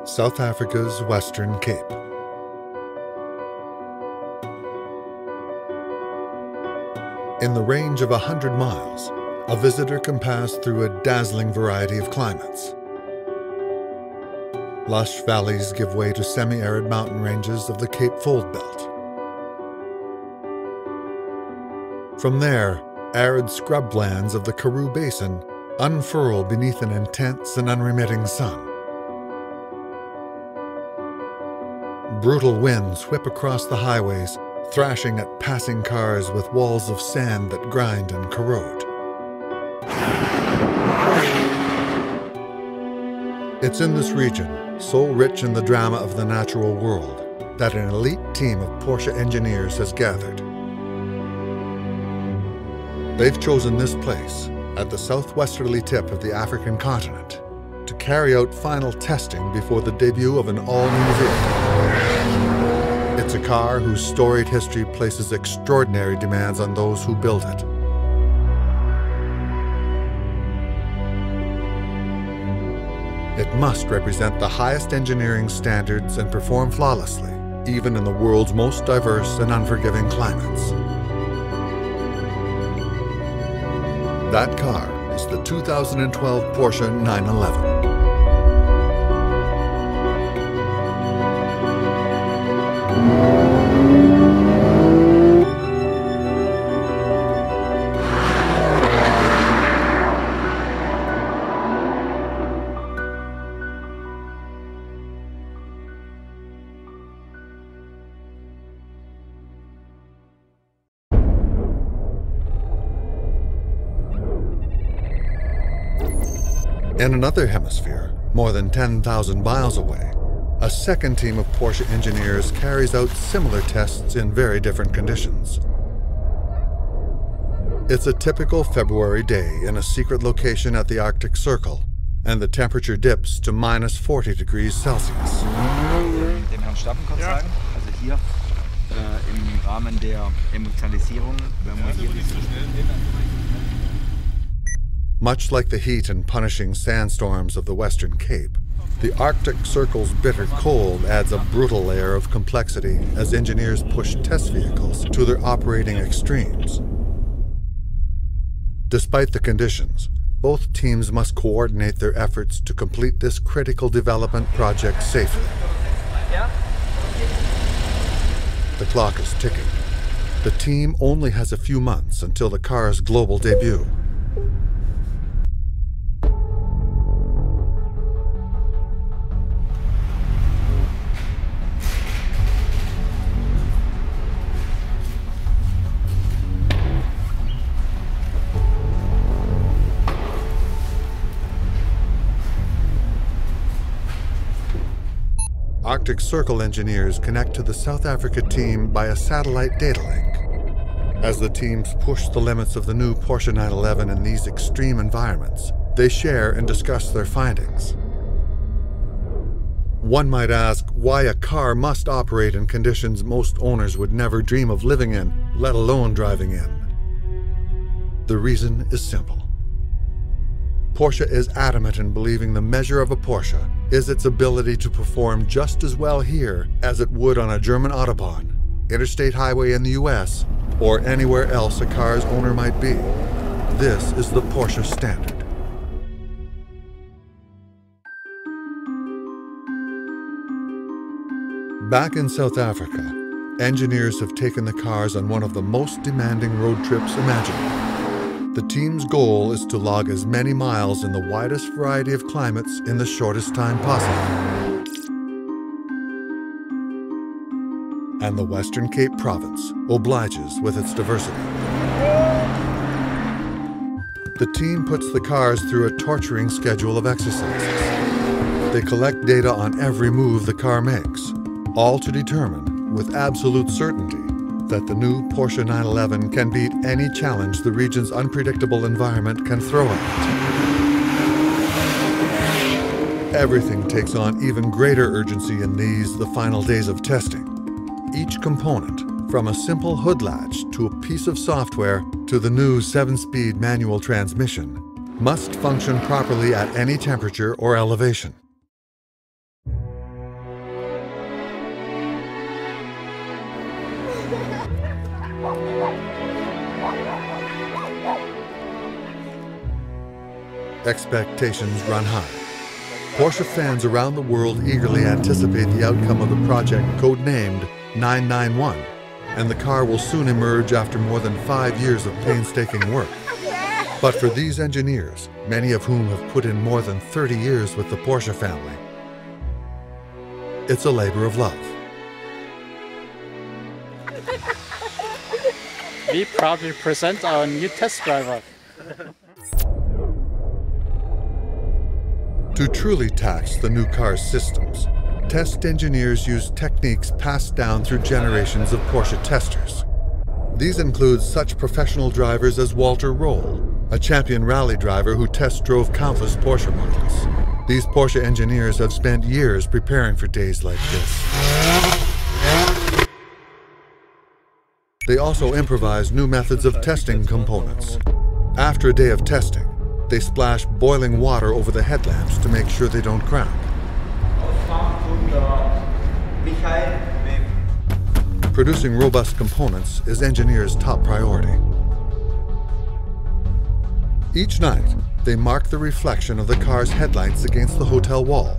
South Africa's Western Cape. In the range of 100 miles, a visitor can pass through a dazzling variety of climates. Lush valleys give way to semi-arid mountain ranges of the Cape Fold Belt. From there, arid scrublands of the Karoo Basin unfurl beneath an intense and unremitting sun. Brutal winds whip across the highways, thrashing at passing cars with walls of sand that grind and corrode. It's in this region, so rich in the drama of the natural world, that an elite team of Porsche engineers has gathered. They've chosen this place, at the southwesterly tip of the African continent, to carry out final testing before the debut of an all-new vehicle. It's a car whose storied history places extraordinary demands on those who build it. It must represent the highest engineering standards and perform flawlessly, even in the world's most diverse and unforgiving climates. That car is the 2012 Porsche 911. In another hemisphere, more than 10,000 miles away, a second team of Porsche engineers carries out similar tests in very different conditions. It's a typical February day in a secret location at the Arctic Circle, and the temperature dips to minus 40 degrees Celsius. Dem Herrn Stappen kurz sagen, also hier im Rahmen der Emotionalisierung, wenn wir hier Much like the heat and punishing sandstorms of the Western Cape, the Arctic Circle's bitter cold adds a brutal layer of complexity as engineers push test vehicles to their operating extremes. Despite the conditions, both teams must coordinate their efforts to complete this critical development project safely. The clock is ticking. The team only has a few months until the car's global debut. Arctic Circle engineers connect to the South Africa team by a satellite data link. As the teams push the limits of the new Porsche 911 in these extreme environments, they share and discuss their findings. One might ask why a car must operate in conditions most owners would never dream of living in, let alone driving in. The reason is simple. Porsche is adamant in believing the measure of a Porsche is its ability to perform just as well here as it would on a German Autobahn, interstate highway in the US, or anywhere else a car's owner might be. This is the Porsche Standard. Back in South Africa, engineers have taken the cars on one of the most demanding road trips imaginable. The team's goal is to log as many miles in the widest variety of climates in the shortest time possible. And the Western Cape province obliges with its diversity. The team puts the cars through a torturing schedule of exercises. They collect data on every move the car makes, all to determine, with absolute certainty, that the new Porsche 911 can beat any challenge the region's unpredictable environment can throw at it. Everything takes on even greater urgency in these, the final days of testing. Each component, from a simple hood latch to a piece of software to the new 7-speed manual transmission, must function properly at any temperature or elevation. Expectations run high. Porsche fans around the world eagerly anticipate the outcome of the project codenamed 991, and the car will soon emerge after more than 5 years of painstaking work. But for these engineers, many of whom have put in more than 30 years with the Porsche family, it's a labor of love. We proudly present our new test driver. To truly tax the new car's systems, test engineers use techniques passed down through generations of Porsche testers. These include such professional drivers as Walter Roll, a champion rally driver who test drove countless Porsche models. These Porsche engineers have spent years preparing for days like this. They also improvise new methods of testing components. After a day of testing, they splash boiling water over the headlamps to make sure they don't crack. Producing robust components is engineers' top priority. Each night, they mark the reflection of the car's headlights against the hotel wall.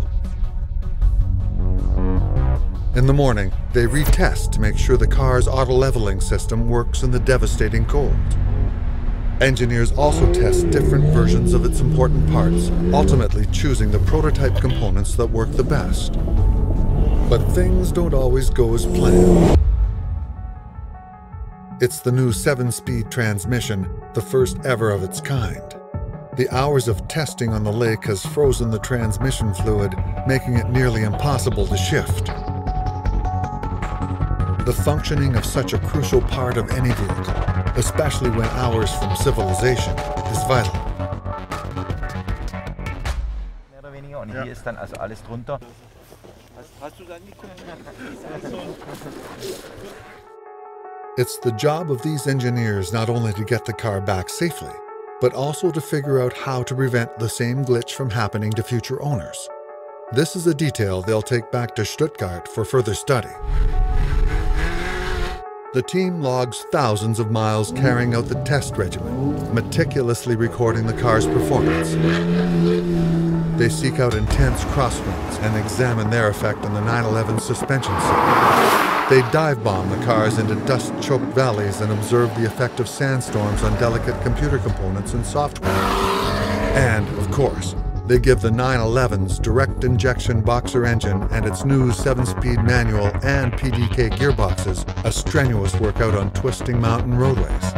In the morning, they retest to make sure the car's auto-leveling system works in the devastating cold. Engineers also test different versions of its important parts, ultimately choosing the prototype components that work the best. But things don't always go as planned. It's the new 7-speed transmission, the first ever of its kind. The hours of testing on the lake has frozen the transmission fluid, making it nearly impossible to shift. The functioning of such a crucial part of any vehicle, especially when hours from civilization, is vital. Mehr oder weniger. Und hier ist dann also alles drunter. It's the job of these engineers not only to get the car back safely, but also to figure out how to prevent the same glitch from happening to future owners. This is a detail they'll take back to Stuttgart for further study. The team logs thousands of miles carrying out the test regimen, meticulously recording the car's performance. They seek out intense crosswinds and examine their effect on the 911 suspension system. They dive bomb the cars into dust-choked valleys and observe the effect of sandstorms on delicate computer components and software. And, of course, they give the 911's direct injection boxer engine and its new 7-speed manual and PDK gearboxes a strenuous workout on twisting mountain roadways.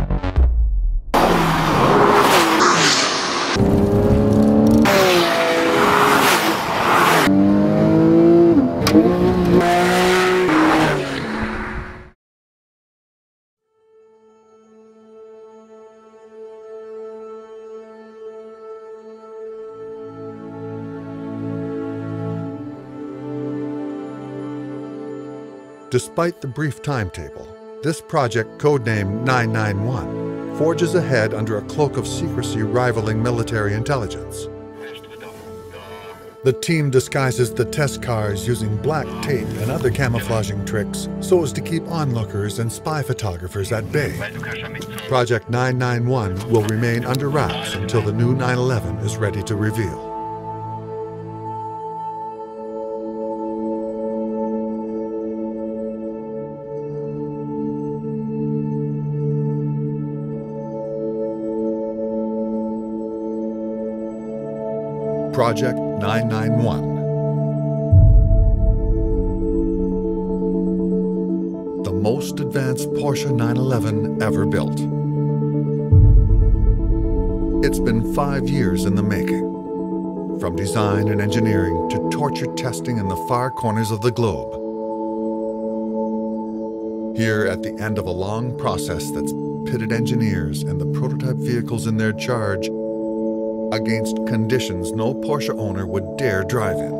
Despite the brief timetable, this project, codenamed 991, forges ahead under a cloak of secrecy rivaling military intelligence. The team disguises the test cars using black tape and other camouflaging tricks so as to keep onlookers and spy photographers at bay. Project 991 will remain under wraps until the new 911 is ready to reveal. Project 991. The most advanced Porsche 911 ever built. It's been 5 years in the making. From design and engineering to torture testing in the far corners of the globe. Here at the end of a long process that's pitted engineers and the prototype vehicles in their charge against conditions no Porsche owner would dare drive in.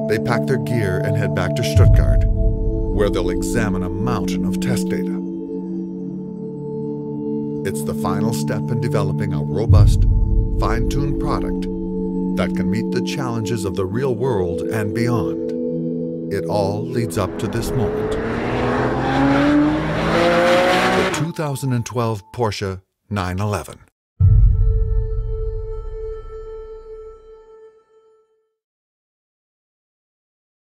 They pack their gear and head back to Stuttgart, where they'll examine a mountain of test data. It's the final step in developing a robust, fine-tuned product that can meet the challenges of the real world and beyond. It all leads up to this moment. The 2012 Porsche 911.